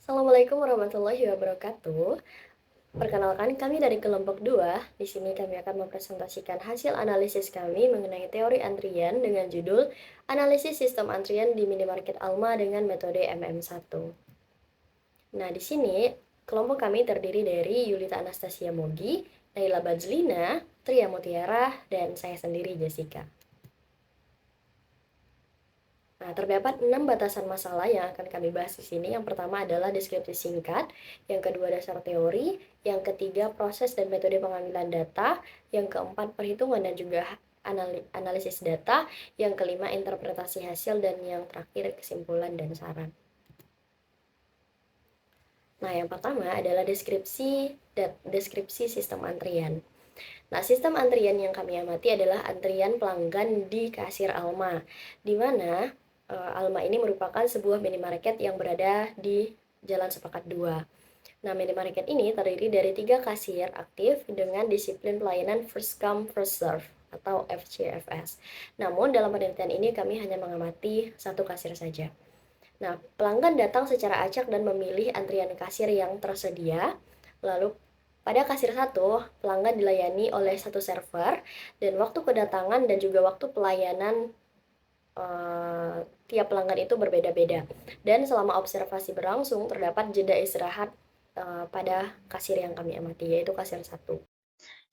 Assalamualaikum warahmatullahi wabarakatuh. Perkenalkan, kami dari kelompok 2. Di sini kami akan mempresentasikan hasil analisis kami mengenai teori antrian dengan judul Analisis Sistem Antrian di Minimarket Alma dengan metode MM1. Nah, di sini kelompok kami terdiri dari Yulita Anastasia Mogi, Naila Bajlina, Tria Mutiara, dan saya sendiri Jessica. Nah, terdapat 6 batasan masalah yang akan kami bahas di sini. Yang pertama adalah deskripsi singkat, yang kedua dasar teori, yang ketiga proses dan metode pengambilan data, yang keempat perhitungan dan juga analisis data, yang kelima interpretasi hasil, dan yang terakhir kesimpulan dan saran. Nah, yang pertama adalah deskripsi sistem antrian. Nah, sistem antrian yang kami amati adalah antrian pelanggan di kasir Alma, di mana Alma ini merupakan sebuah minimarket yang berada di Jalan Sepakat 2. Nah, minimarket ini terdiri dari 3 kasir aktif dengan disiplin pelayanan first come first serve atau FCFS. Namun, dalam penelitian ini kami hanya mengamati satu kasir saja. Nah, pelanggan datang secara acak dan memilih antrian kasir yang tersedia. Lalu pada kasir 1, pelanggan dilayani oleh satu server dan waktu kedatangan dan juga waktu pelayanan tiap pelanggan itu berbeda-beda. Dan selama observasi berlangsung terdapat jeda istirahat pada kasir yang kami amati, yaitu kasir 1.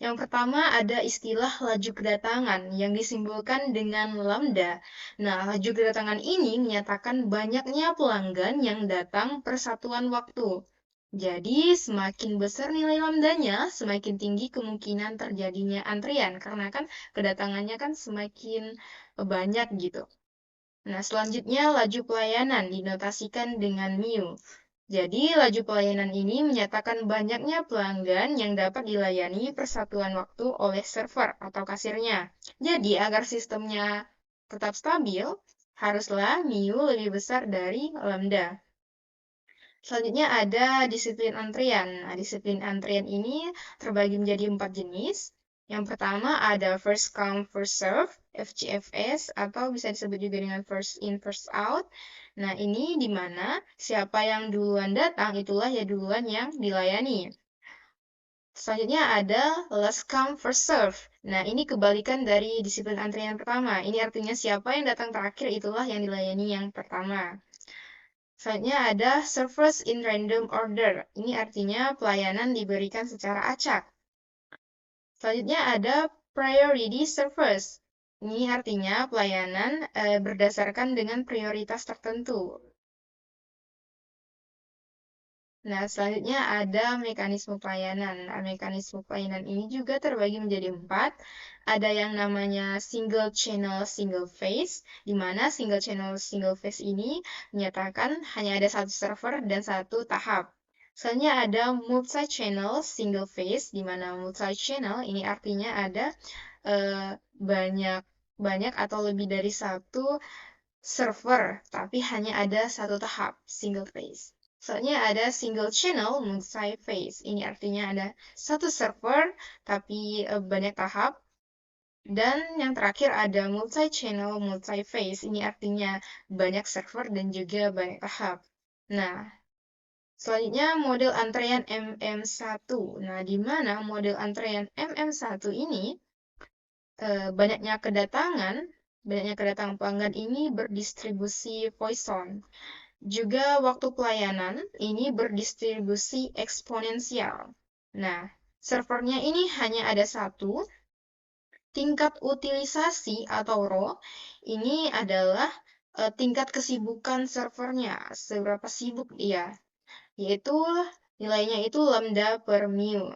Yang pertama ada istilah laju kedatangan yang disimbolkan dengan lambda. Nah, laju kedatangan ini menyatakan banyaknya pelanggan yang datang per satuan waktu. Jadi, semakin besar nilai lambdanya, semakin tinggi kemungkinan terjadinya antrian karena kan kedatangannya kan semakin banyak gitu. Nah, selanjutnya laju pelayanan dinotasikan dengan mu. Jadi, laju pelayanan ini menyatakan banyaknya pelanggan yang dapat dilayani persatuan waktu oleh server atau kasirnya. Jadi, agar sistemnya tetap stabil, haruslah mu lebih besar dari lambda. Selanjutnya ada disiplin antrian. Nah, disiplin antrian ini terbagi menjadi 4 jenis. Yang pertama ada first come first serve, FCFS, atau bisa disebut juga dengan first in first out. Nah, ini di mana siapa yang duluan datang itulah ya duluan yang dilayani. Selanjutnya ada last come first serve. Nah, ini kebalikan dari disiplin antrian pertama. Ini artinya siapa yang datang terakhir itulah yang dilayani yang pertama. Selanjutnya ada service in random order. Ini artinya pelayanan diberikan secara acak. Selanjutnya ada priority service. Ini artinya pelayanan berdasarkan dengan prioritas tertentu. Nah, selanjutnya ada mekanisme pelayanan. Nah, mekanisme pelayanan ini juga terbagi menjadi 4. Ada yang namanya single channel single phase, di mana single channel single phase ini menyatakan hanya ada satu server dan satu tahap. Selanjutnya ada multi-channel single phase, di mana multi-channel ini artinya ada banyak banyak atau lebih dari satu server, tapi hanya ada satu tahap, single phase. Soalnya ada single channel multi-phase. Ini artinya ada satu server, tapi banyak tahap. Dan yang terakhir ada multi-channel multi-phase. Ini artinya banyak server dan juga banyak tahap. Nah, selanjutnya model antrean MM1. Nah, di mana model antrean MM1 ini banyaknya kedatangan pelanggan ini berdistribusi Poisson. Juga waktu pelayanan ini berdistribusi eksponensial. Nah, servernya ini hanya ada satu. Tingkat utilisasi atau RO ini adalah tingkat kesibukan servernya, seberapa sibuk dia, yaitu nilainya itu lambda per mu.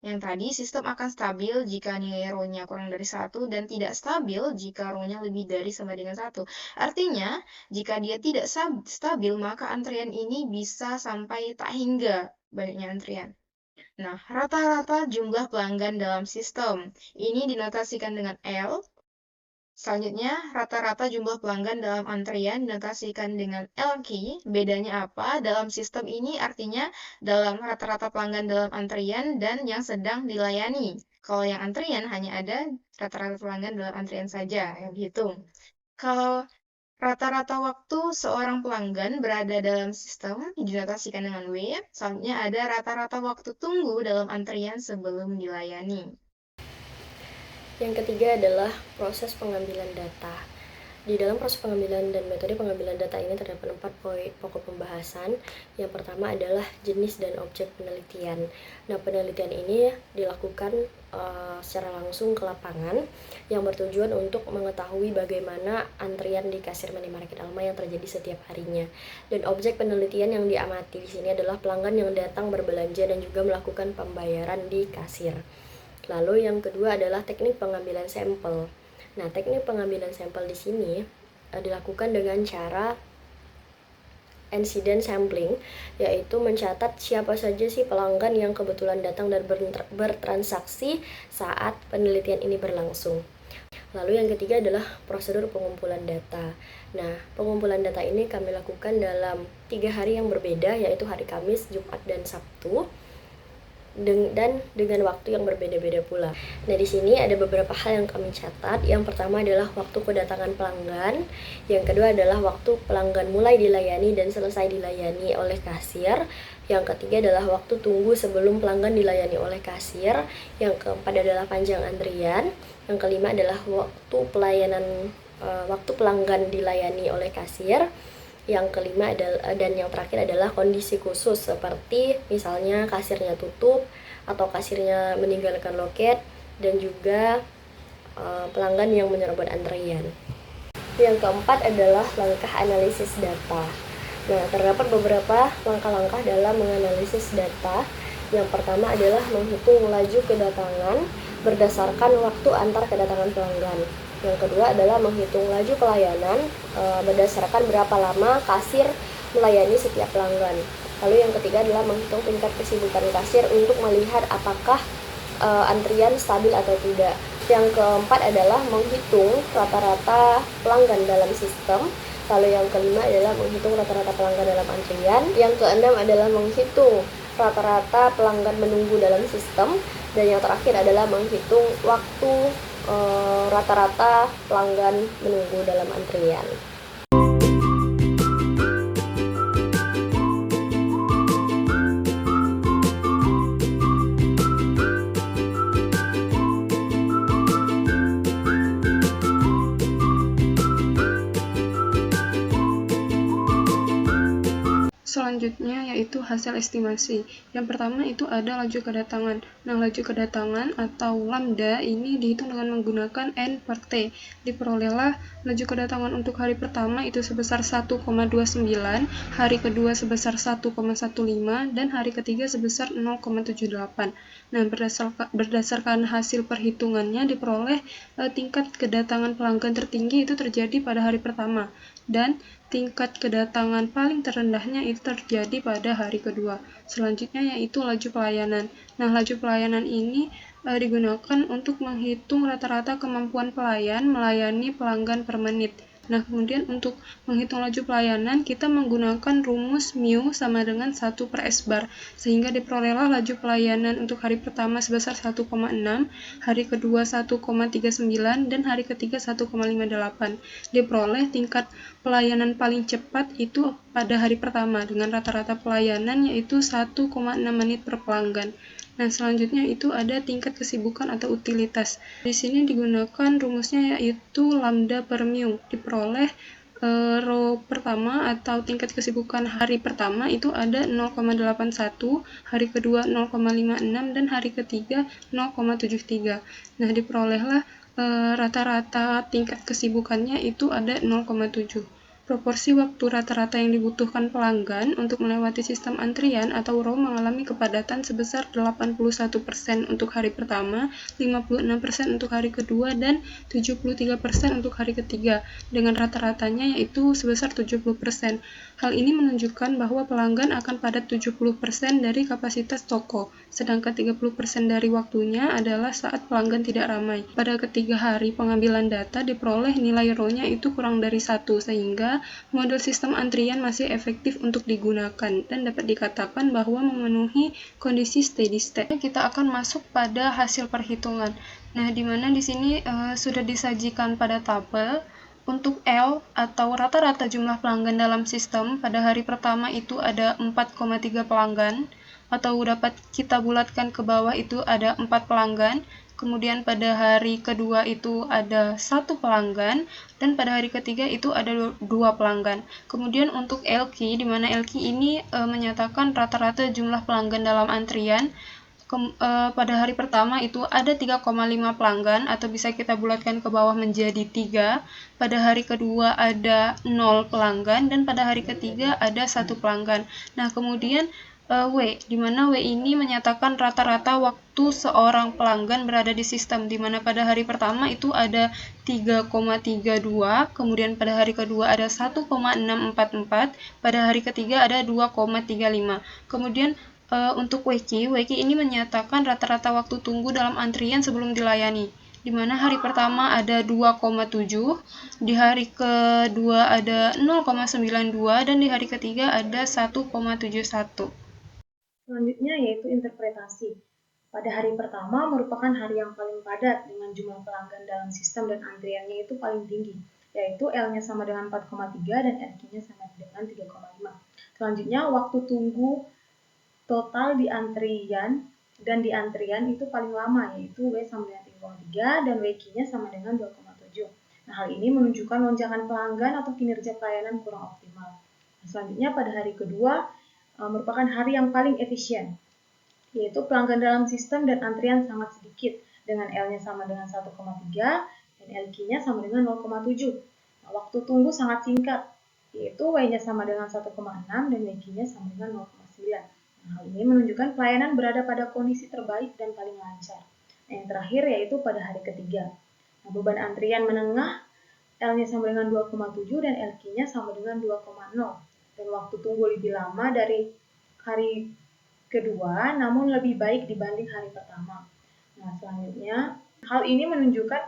Yang tadi sistem akan stabil jika nilai rho-nya kurang dari 1 dan tidak stabil jika rho-nya lebih dari sama dengan 1. Artinya, jika dia tidak stabil, maka antrian ini bisa sampai tak hingga banyaknya antrian. Nah, rata-rata jumlah pelanggan dalam sistem ini dinotasikan dengan L. Selanjutnya, rata-rata jumlah pelanggan dalam antrian dinotasikan dengan LQ. Bedanya apa? Dalam sistem ini artinya dalam rata-rata pelanggan dalam antrian dan yang sedang dilayani. Kalau yang antrian hanya ada rata-rata pelanggan dalam antrian saja yang dihitung. Kalau Rata-rata waktu seorang pelanggan berada dalam sistem dinotasikan dengan W. Selanjutnya ada rata-rata waktu tunggu dalam antrian sebelum dilayani. Yang ketiga adalah proses pengambilan data. Di dalam proses pengambilan dan metode pengambilan data ini terdapat 4 poin pokok pembahasan. Yang pertama adalah jenis dan objek penelitian. Nah, penelitian ini dilakukan secara langsung ke lapangan yang bertujuan untuk mengetahui bagaimana antrian di kasir minimarket Alma yang terjadi setiap harinya. Dan objek penelitian yang diamati di sini adalah pelanggan yang datang berbelanja dan juga melakukan pembayaran di kasir. Lalu yang kedua adalah teknik pengambilan sampel. Nah, teknik pengambilan sampel di sini dilakukan dengan cara incident sampling, yaitu mencatat siapa saja sih pelanggan yang kebetulan datang dan bertransaksi saat penelitian ini berlangsung. Lalu yang ketiga adalah prosedur pengumpulan data. Nah, pengumpulan data ini kami lakukan dalam 3 hari yang berbeda, yaitu hari Kamis, Jumat, dan Sabtu. Dan dengan waktu yang berbeda-beda pula. Nah, di sini ada beberapa hal yang kami catat. Yang pertama adalah waktu kedatangan pelanggan. Yang kedua adalah waktu pelanggan mulai dilayani dan selesai dilayani oleh kasir. Yang ketiga adalah waktu tunggu sebelum pelanggan dilayani oleh kasir. Yang keempat adalah panjang antrian. Yang kelima adalah waktu pelanggan dilayani oleh kasir. Yang kelima adalah, dan yang terakhir adalah kondisi khusus seperti misalnya kasirnya tutup atau kasirnya meninggalkan loket, dan juga pelanggan yang menyerobot antrian. Yang keempat adalah langkah analisis data. Nah, terdapat beberapa langkah-langkah dalam menganalisis data. Yang pertama adalah menghitung laju kedatangan berdasarkan waktu antar kedatangan pelanggan. Yang kedua adalah menghitung laju pelayanan berdasarkan berapa lama kasir melayani setiap pelanggan. Lalu yang ketiga adalah menghitung tingkat kesibukan kasir untuk melihat apakah antrian stabil atau tidak. Yang keempat adalah menghitung rata-rata pelanggan dalam sistem. Lalu yang kelima adalah menghitung rata-rata pelanggan dalam antrian. Yang keenam adalah menghitung rata-rata pelanggan menunggu dalam sistem. Dan yang terakhir adalah menghitung waktu rata-rata pelanggan menunggu dalam antrian. Selanjutnya yaitu hasil estimasi. Yang pertama itu ada laju kedatangan. Nah, laju kedatangan atau lambda ini dihitung dengan menggunakan N per T. Diperolehlah laju kedatangan untuk hari pertama itu sebesar 1,29, hari kedua sebesar 1,15, dan hari ketiga sebesar 0,78. Nah, berdasarkan hasil perhitungannya diperoleh tingkat kedatangan pelanggan tertinggi itu terjadi pada hari pertama, dan tingkat kedatangan paling terendahnya itu terjadi pada hari kedua. Selanjutnya yaitu laju pelayanan. Nah, laju pelayanan ini digunakan untuk menghitung rata-rata kemampuan pelayan melayani pelanggan per menit. Nah, kemudian untuk menghitung laju pelayanan, kita menggunakan rumus mu sama dengan 1 per S bar, sehingga diperolehlah laju pelayanan untuk hari pertama sebesar 1,6, hari kedua 1,39, dan hari ketiga 1,58. Diperoleh tingkat pelayanan paling cepat itu pada hari pertama, dengan rata-rata pelayanan yaitu 1,6 menit per pelanggan. Nah, selanjutnya itu ada tingkat kesibukan atau utilitas. Di sini digunakan rumusnya yaitu lambda per mu. Diperoleh row pertama atau tingkat kesibukan hari pertama itu ada 0,81, hari kedua 0,56, dan hari ketiga 0,73. Nah, diperolehlah rata-rata tingkat kesibukannya itu ada 0,7. Proporsi waktu rata-rata yang dibutuhkan pelanggan untuk melewati sistem antrian atau row mengalami kepadatan sebesar 81% untuk hari pertama, 56% untuk hari kedua, dan 73% untuk hari ketiga, dengan rata-ratanya yaitu sebesar 70%. Hal ini menunjukkan bahwa pelanggan akan padat 70% dari kapasitas toko, sedangkan 30% dari waktunya adalah saat pelanggan tidak ramai. Pada ketiga hari pengambilan data diperoleh nilai row-nya itu kurang dari 1, sehingga model sistem antrian masih efektif untuk digunakan dan dapat dikatakan bahwa memenuhi kondisi steady state. Kita akan masuk pada hasil perhitungan. Nah, di mana di sini sudah disajikan pada tabel Untuk L atau rata-rata jumlah pelanggan dalam sistem pada hari pertama itu ada 4,3 pelanggan, atau dapat kita bulatkan ke bawah itu ada 4 pelanggan. Kemudian pada hari kedua itu ada 1 pelanggan, dan pada hari ketiga itu ada 2 pelanggan. Kemudian untuk LQ, di mana LQ ini menyatakan rata-rata jumlah pelanggan dalam antrian. Pada hari pertama itu ada 3,5 pelanggan, atau bisa kita bulatkan ke bawah menjadi 3. Pada hari kedua ada 0 pelanggan, dan pada hari ketiga ada 1 pelanggan. Nah, kemudian W, di mana W ini menyatakan rata-rata waktu seorang pelanggan berada di sistem, di mana pada hari pertama itu ada 3,32, kemudian pada hari kedua ada 1,644, pada hari ketiga ada 2,35. Kemudian untuk WQ ini menyatakan rata-rata waktu tunggu dalam antrian sebelum dilayani, di mana hari pertama ada 2,7, di hari kedua ada 0,92, dan di hari ketiga ada 1,71. Selanjutnya yaitu interpretasi. Pada hari pertama merupakan hari yang paling padat dengan jumlah pelanggan dalam sistem dan antriannya itu paling tinggi, yaitu L-nya sama dengan 4,3 dan RQ-nya sama dengan 3,5. Selanjutnya waktu tunggu total di antrian itu paling lama, yaitu W sama dengan 3,3 dan WQ-nya sama dengan 2,7. Nah, hal ini menunjukkan lonjakan pelanggan atau kinerja pelayanan kurang optimal. Selanjutnya pada hari kedua merupakan hari yang paling efisien, yaitu pelanggan dalam sistem dan antrian sangat sedikit, dengan L-nya sama dengan 1,3 dan LQ-nya sama dengan 0,7. Nah, waktu tunggu sangat singkat, yaitu W-nya sama dengan 1,6 dan WQ-nya sama dengan 0,9. Nah, hal ini menunjukkan pelayanan berada pada kondisi terbaik dan paling lancar. Nah, yang terakhir yaitu pada hari ketiga. Nah, beban antrian menengah, L-nya sama dengan 2,7 dan LQ-nya sama dengan 2,0. Dan waktu tunggu lebih lama dari hari kedua, namun lebih baik dibanding hari pertama. Nah, selanjutnya, hal ini menunjukkan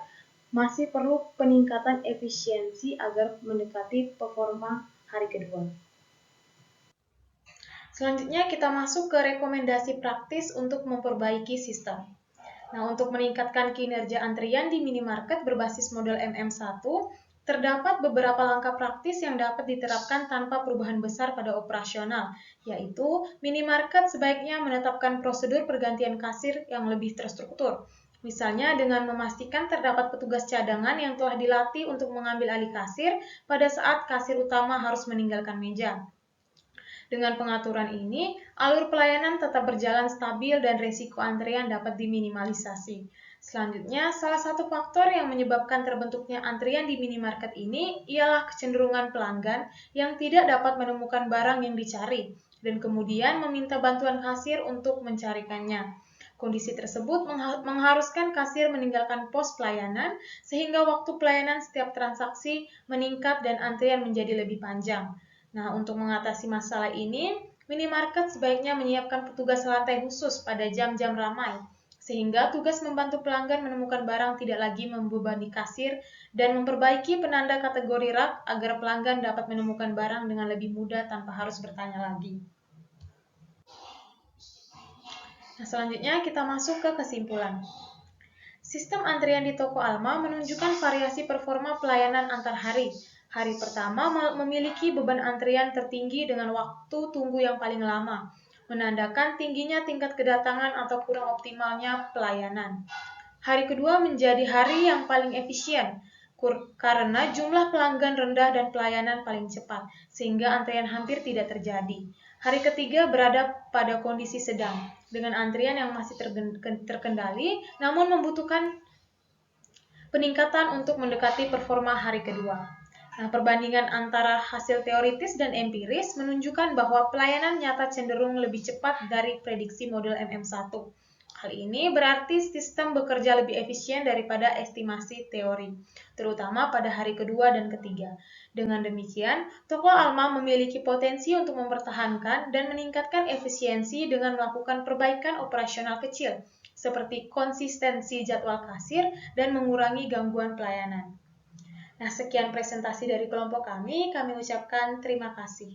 masih perlu peningkatan efisiensi agar mendekati performa hari kedua. Selanjutnya kita masuk ke rekomendasi praktis untuk memperbaiki sistem. Nah, untuk meningkatkan kinerja antrian di minimarket berbasis model MM1, terdapat beberapa langkah praktis yang dapat diterapkan tanpa perubahan besar pada operasional, yaitu minimarket sebaiknya menetapkan prosedur pergantian kasir yang lebih terstruktur. Misalnya dengan memastikan terdapat petugas cadangan yang telah dilatih untuk mengambil alih kasir pada saat kasir utama harus meninggalkan meja. Dengan pengaturan ini, alur pelayanan tetap berjalan stabil dan resiko antrian dapat diminimalisasi. Selanjutnya, salah satu faktor yang menyebabkan terbentuknya antrian di minimarket ini ialah kecenderungan pelanggan yang tidak dapat menemukan barang yang dicari dan kemudian meminta bantuan kasir untuk mencarikannya. Kondisi tersebut mengharuskan kasir meninggalkan pos pelayanan sehingga waktu pelayanan setiap transaksi meningkat dan antrian menjadi lebih panjang. Nah, untuk mengatasi masalah ini, minimarket sebaiknya menyiapkan petugas lantai khusus pada jam-jam ramai, sehingga tugas membantu pelanggan menemukan barang tidak lagi membebani kasir dan memperbaiki penanda kategori rak agar pelanggan dapat menemukan barang dengan lebih mudah tanpa harus bertanya lagi. Nah, selanjutnya kita masuk ke kesimpulan. Sistem antrian di toko Alma menunjukkan variasi performa pelayanan antar hari. Hari pertama memiliki beban antrian tertinggi dengan waktu tunggu yang paling lama, menandakan tingginya tingkat kedatangan atau kurang optimalnya pelayanan. Hari kedua menjadi hari yang paling efisien, karena jumlah pelanggan rendah dan pelayanan paling cepat, sehingga antrian hampir tidak terjadi. Hari ketiga berada pada kondisi sedang, dengan antrian yang masih terkendali, namun membutuhkan peningkatan untuk mendekati performa hari kedua. Nah, perbandingan antara hasil teoritis dan empiris menunjukkan bahwa pelayanan nyata cenderung lebih cepat dari prediksi model MM1. Hal ini berarti sistem bekerja lebih efisien daripada estimasi teori, terutama pada hari kedua dan ketiga. Dengan demikian, toko Alma memiliki potensi untuk mempertahankan dan meningkatkan efisiensi dengan melakukan perbaikan operasional kecil, seperti konsistensi jadwal kasir dan mengurangi gangguan pelayanan. Nah, sekian presentasi dari kelompok kami ucapkan terima kasih.